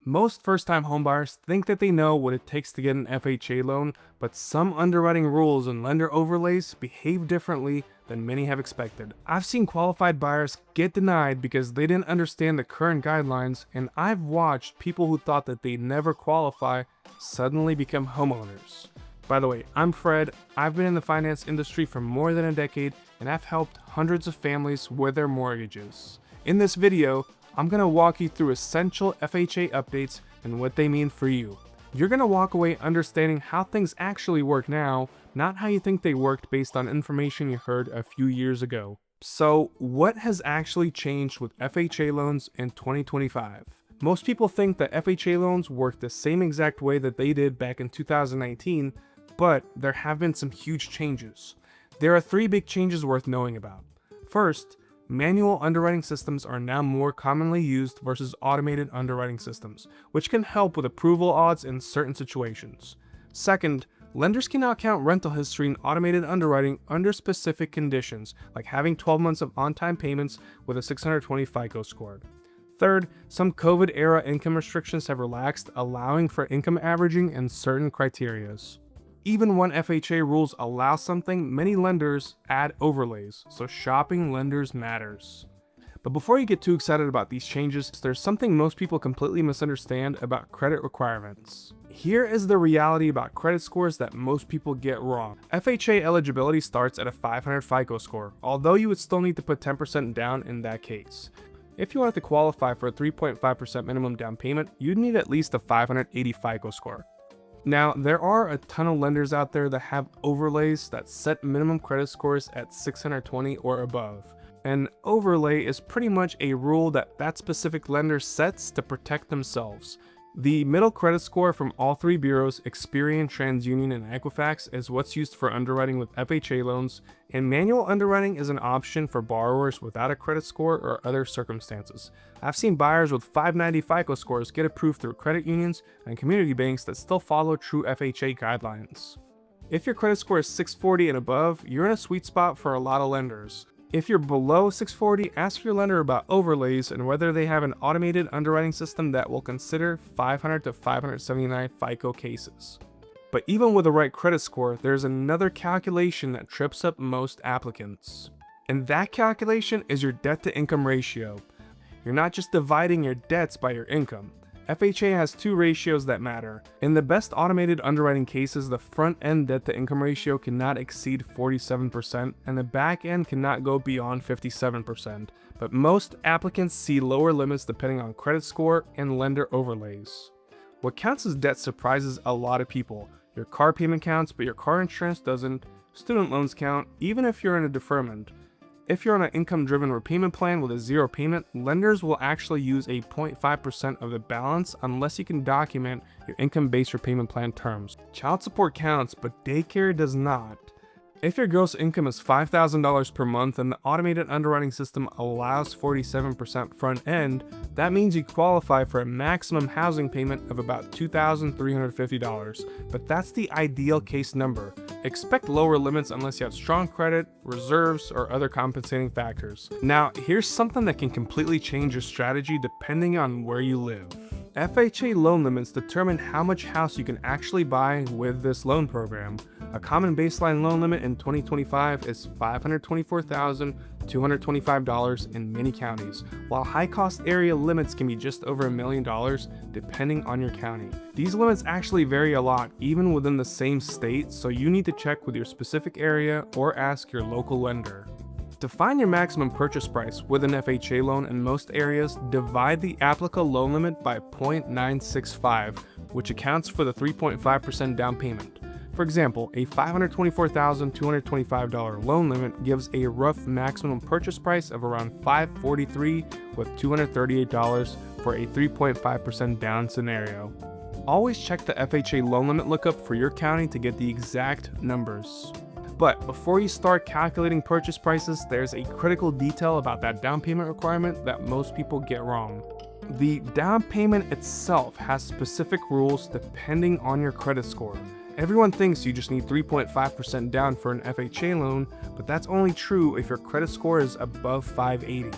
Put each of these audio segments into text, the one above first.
Most first-time homebuyers think that they know what it takes to get an FHA loan, but some underwriting rules and lender overlays behave differently than many have expected. I've seen qualified buyers get denied because they didn't understand the current guidelines, and I've watched people who thought that they'd never qualify suddenly become homeowners. By the way, I'm Fred. I've been in the finance industry for more than a decade, and I've helped hundreds of families with their mortgages. In this video, I'm going to walk you through essential FHA updates and what they mean for you. You're going to walk away understanding how things actually work now, not how you think they worked based on information you heard a few years ago. So, what has actually changed with FHA loans in 2025? Most people think that FHA loans work the same exact way that they did back in 2019, but there have been some huge changes. There are three big changes worth knowing about. First, manual underwriting systems are now more commonly used versus automated underwriting systems, which can help with approval odds in certain situations. Second, lenders can now count rental history in automated underwriting under specific conditions, like having 12 months of on-time payments with a 620 FICO score. Third, some COVID-era income restrictions have relaxed, allowing for income averaging in certain criterias. Even when FHA rules allow something, many lenders add overlays, so shopping lenders matters. But before you get too excited about these changes, there's something most people completely misunderstand about credit requirements. Here is the reality about credit scores that most people get wrong. FHA eligibility starts at a 500 FICO score, although you would still need to put 10% down in that case. If you wanted to qualify for a 3.5% minimum down payment, you'd need at least a 580 FICO score. Now, there are a ton of lenders out there that have overlays that set minimum credit scores at 620 or above. An overlay is pretty much a rule that specific lender sets to protect themselves. The middle credit score from all three bureaus, Experian, TransUnion, and Equifax, is what's used for underwriting with FHA loans, and manual underwriting is an option for borrowers without a credit score or other circumstances. I've seen buyers with 590 FICO scores get approved through credit unions and community banks that still follow true FHA guidelines. If your credit score is 640 and above, you're in a sweet spot for a lot of lenders. If you're below 640, ask your lender about overlays and whether they have an automated underwriting system that will consider 500 to 579 FICO cases. But even with the right credit score, there's another calculation that trips up most applicants. And that calculation is your debt-to-income ratio. You're not just dividing your debts by your income. FHA has two ratios that matter. In the best automated underwriting cases, the front-end debt-to-income ratio cannot exceed 47%, and the back-end cannot go beyond 57%. But most applicants see lower limits depending on credit score and lender overlays. What counts as debt surprises a lot of people. Your car payment counts, but your car insurance doesn't. Student loans count, even if you're in a deferment. If you're on an income-driven repayment plan with a zero payment, lenders will actually use a 0.5% of the balance unless you can document your income-based repayment plan terms. Child support counts, but daycare does not. If your gross income is $5,000 per month and the automated underwriting system allows 47% front end, that means you qualify for a maximum housing payment of about $2,350. But that's the ideal case number. Expect lower limits unless you have strong credit, reserves, or other compensating factors. Now, here's something that can completely change your strategy depending on where you live. FHA loan limits determine how much house you can actually buy with this loan program. A common baseline loan limit in 2025 is $524,225 in many counties, while high-cost area limits can be just over $1 million depending on your county. These limits actually vary a lot even within the same state, so you need to check with your specific area or ask your local lender. To find your maximum purchase price with an FHA loan in most areas, divide the applicable loan limit by 0.965, which accounts for the 3.5% down payment. For example, a $524,225 loan limit gives a rough maximum purchase price of around $543 with $238 for a 3.5% down scenario. Always check the FHA loan limit lookup for your county to get the exact numbers. But before you start calculating purchase prices, there's a critical detail about that down payment requirement that most people get wrong. The down payment itself has specific rules depending on your credit score. Everyone thinks you just need 3.5% down for an FHA loan, but that's only true if your credit score is above 580.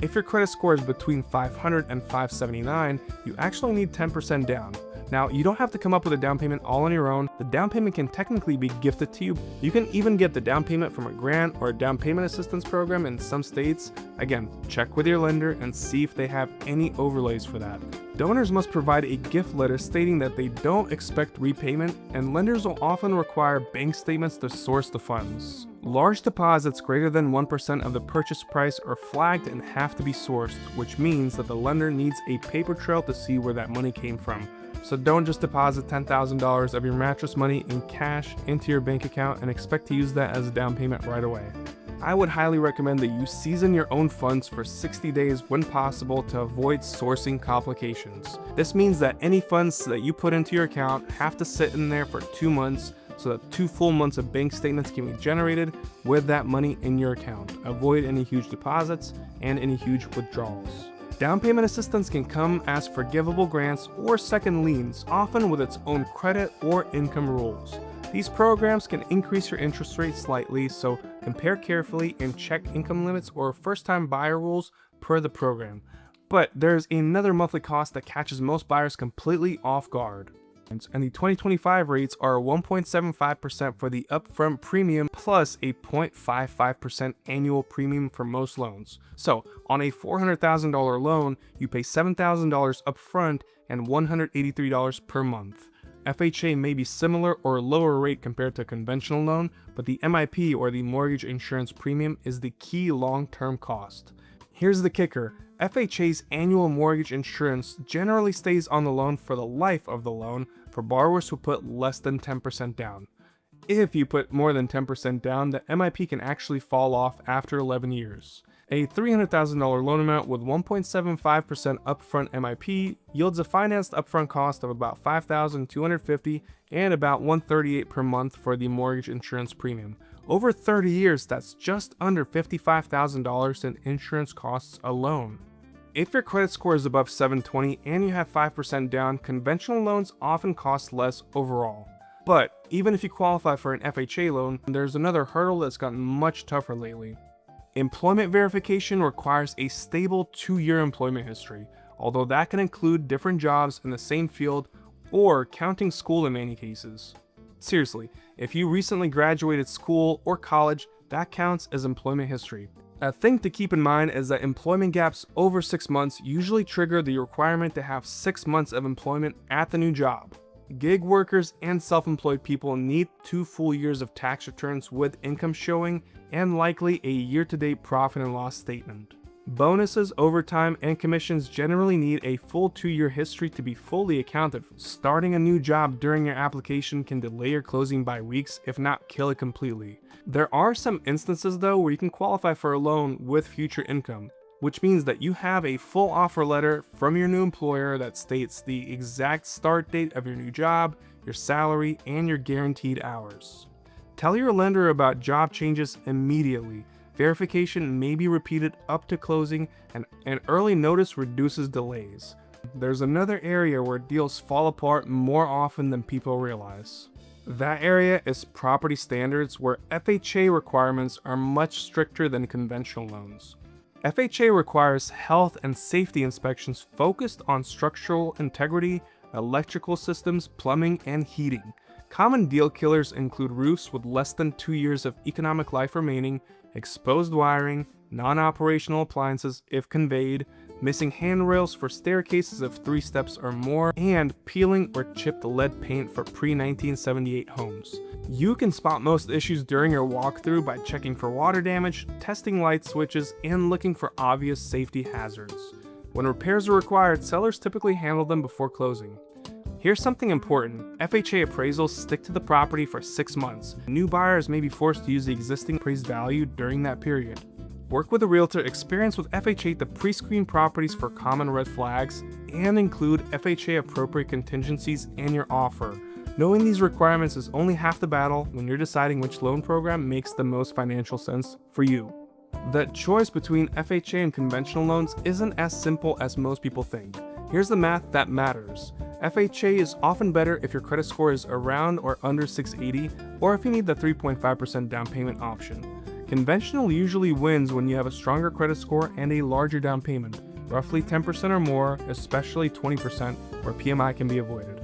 If your credit score is between 500 and 579, you actually need 10% down. Now, you don't have to come up with a down payment all on your own. The down payment can technically be gifted to you. You can even get the down payment from a grant or a down payment assistance program in some states. Again, check with your lender and see if they have any overlays for that. Donors must provide a gift letter stating that they don't expect repayment, and lenders will often require bank statements to source the funds. Large deposits greater than 1% of the purchase price are flagged and have to be sourced, which means that the lender needs a paper trail to see where that money came from. So don't just deposit $10,000 of your mattress money in cash into your bank account and expect to use that as a down payment right away. I would highly recommend that you season your own funds for 60 days when possible to avoid sourcing complications. This means that any funds that you put into your account have to sit in there for 2 months so that 2 full months of bank statements can be generated with that money in your account. Avoid any huge deposits and any huge withdrawals. Down payment assistance can come as forgivable grants or second liens, often with its own credit or income rules. These programs can increase your interest rate slightly, so compare carefully and check income limits or first-time buyer rules per the program. But there's another monthly cost that catches most buyers completely off guard. And the 2025 rates are 1.75% for the upfront premium plus a 0.55% annual premium for most loans. So on a $400,000 loan, you pay $7,000 upfront and $183 per month. FHA may be similar or lower rate compared to a conventional loan, but the MIP or the mortgage insurance premium is the key long-term cost. Here's the kicker. FHA's annual mortgage insurance generally stays on the loan for the life of the loan for borrowers who put less than 10% down. If you put more than 10% down, the MIP can actually fall off after 11 years. A $300,000 loan amount with 1.75% upfront MIP yields a financed upfront cost of about $5,250 and about $138 per month for the mortgage insurance premium. Over 30 years, that's just under $55,000 in insurance costs alone. If your credit score is above 720 and you have 5% down, conventional loans often cost less overall. But even if you qualify for an FHA loan, there's another hurdle that's gotten much tougher lately. Employment verification requires a stable 2-year employment history, although that can include different jobs in the same field or counting school in many cases. Seriously, if you recently graduated school or college, that counts as employment history. A thing to keep in mind is that employment gaps over 6 months usually trigger the requirement to have 6 months of employment at the new job. Gig workers and self-employed people need 2 full years of tax returns with income showing and likely a year-to-date profit and loss statement. Bonuses, overtime, and commissions generally need a full 2-year history to be fully accounted for. Starting a new job during your application can delay your closing by weeks, if not kill it completely. There are some instances though where you can qualify for a loan with future income, which means that you have a full offer letter from your new employer that states the exact start date of your new job, your salary, and your guaranteed hours. Tell your lender about job changes immediately. Verification may be repeated up to closing, and an early notice reduces delays. There's another area where deals fall apart more often than people realize. That area is property standards, where FHA requirements are much stricter than conventional loans. FHA requires health and safety inspections focused on structural integrity, electrical systems, plumbing, and heating. Common deal killers include roofs with less than 2 years of economic life remaining, exposed wiring, non-operational appliances if conveyed, missing handrails for staircases of 3 steps or more, and peeling or chipped lead paint for pre-1978 homes. You can spot most issues during your walkthrough by checking for water damage, testing light switches, and looking for obvious safety hazards. When repairs are required, sellers typically handle them before closing. Here's something important. FHA appraisals stick to the property for 6 months. New buyers may be forced to use the existing appraised value during that period. Work with a realtor experienced with FHA to pre-screen properties for common red flags and include FHA appropriate contingencies in your offer. Knowing these requirements is only half the battle when you're deciding which loan program makes the most financial sense for you. The choice between FHA and conventional loans isn't as simple as most people think. Here's the math that matters. FHA is often better if your credit score is around or under 680, or if you need the 3.5% down payment option. Conventional usually wins when you have a stronger credit score and a larger down payment, roughly 10% or more, especially 20%, where PMI can be avoided.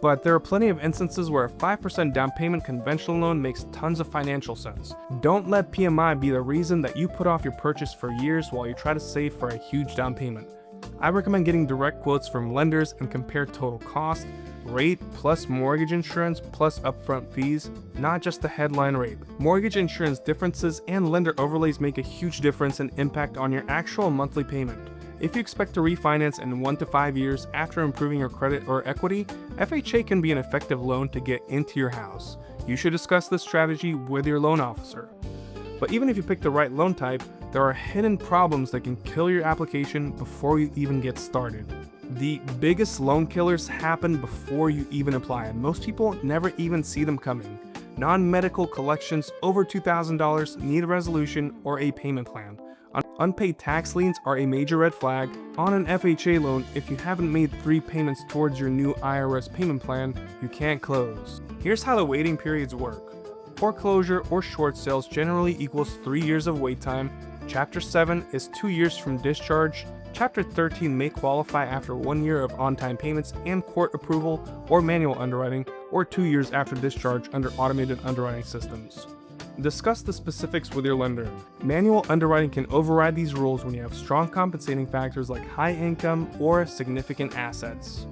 But there are plenty of instances where a 5% down payment conventional loan makes tons of financial sense. Don't let PMI be the reason that you put off your purchase for years while you try to save for a huge down payment. I recommend getting direct quotes from lenders and compare total cost, rate plus mortgage insurance plus upfront fees, not just the headline rate. Mortgage insurance differences and lender overlays make a huge difference in impact on your actual monthly payment. If you expect to refinance in 1 to 5 years after improving your credit or equity, FHA can be an effective loan to get into your house. You should discuss this strategy with your loan officer. But even if you pick the right loan type, there are hidden problems that can kill your application before you even get started. The biggest loan killers happen before you even apply, and most people never even see them coming. Non-medical collections over $2,000 need a resolution or a payment plan. Unpaid tax liens are a major red flag. On an FHA loan, if you haven't made 3 payments towards your new IRS payment plan, you can't close. Here's how the waiting periods work. Foreclosure or short sales generally equals 3 years of wait time. Chapter 7 is 2 years from discharge. Chapter 13 may qualify after 1 year of on-time payments and court approval or manual underwriting, or 2 years after discharge under automated underwriting systems. Discuss the specifics with your lender. Manual underwriting can override these rules when you have strong compensating factors like high income or significant assets.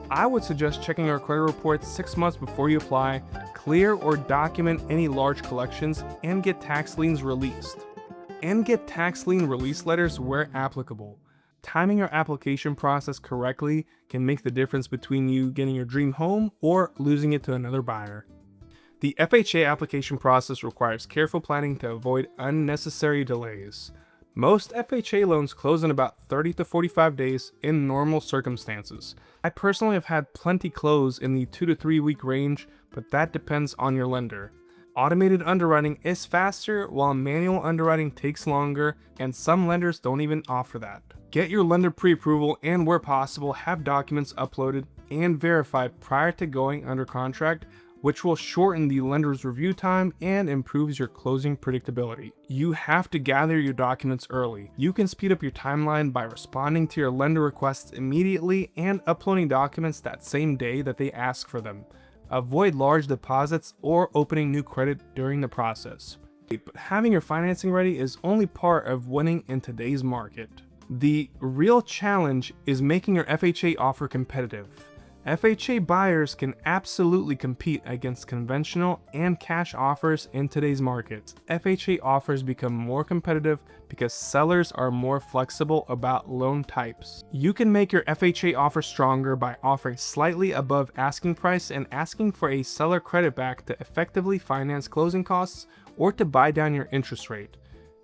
I would suggest checking your credit report 6 months before you apply, clear or document any large collections, and get tax liens released. And get tax lien release letters where applicable. Timing your application process correctly can make the difference between you getting your dream home or losing it to another buyer. The FHA application process requires careful planning to avoid unnecessary delays. Most FHA loans close in about 30 to 45 days in normal circumstances. I personally have had plenty close in the 2 to 3 week range, but that depends on your lender. Automated underwriting is faster, while manual underwriting takes longer, and some lenders don't even offer that. Get your lender pre-approval, and where possible, have documents uploaded and verified prior to going under contract, which will shorten the lender's review time and improves your closing predictability. You have to gather your documents early. You can speed up your timeline by responding to your lender requests immediately and uploading documents that same day that they ask for them. Avoid large deposits or opening new credit during the process. But having your financing ready is only part of winning in today's market. The real challenge is making your FHA offer competitive. FHA buyers can absolutely compete against conventional and cash offers in today's market. FHA offers become more competitive because sellers are more flexible about loan types. You can make your FHA offer stronger by offering slightly above asking price and asking for a seller credit back to effectively finance closing costs or to buy down your interest rate.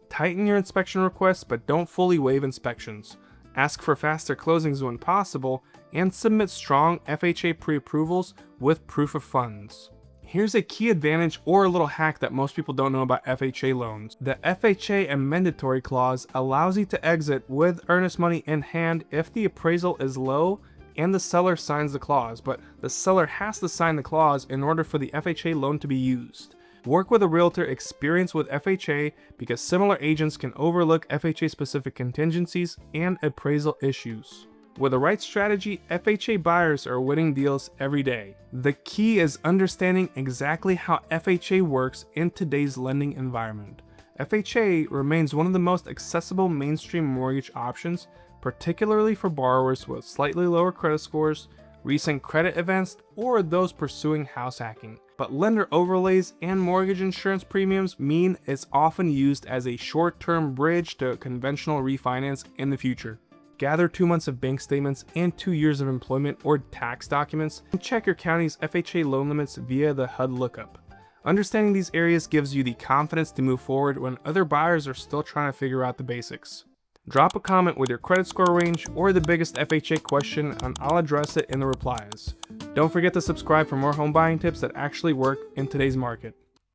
Tighten your inspection requests, but don't fully waive inspections. Ask for faster closings when possible, and submit strong FHA pre-approvals with proof of funds. Here's a key advantage or a little hack that most people don't know about FHA loans. The FHA amendatory clause allows you to exit with earnest money in hand if the appraisal is low and the seller signs the clause, but the seller has to sign the clause in order for the FHA loan to be used. Work with a realtor experienced with FHA because similar agents can overlook FHA-specific contingencies and appraisal issues. With the right strategy, FHA buyers are winning deals every day. The key is understanding exactly how FHA works in today's lending environment. FHA remains one of the most accessible mainstream mortgage options, particularly for borrowers with slightly lower credit scores, recent credit events, or those pursuing house hacking. But lender overlays and mortgage insurance premiums mean it's often used as a short-term bridge to conventional refinance in the future. Gather 2 months of bank statements and 2 years of employment or tax documents, and check your county's FHA loan limits via the HUD lookup. Understanding these areas gives you the confidence to move forward when other buyers are still trying to figure out the basics. Drop a comment with your credit score range or the biggest FHA question, and I'll address it in the replies. Don't forget to subscribe for more home buying tips that actually work in today's market.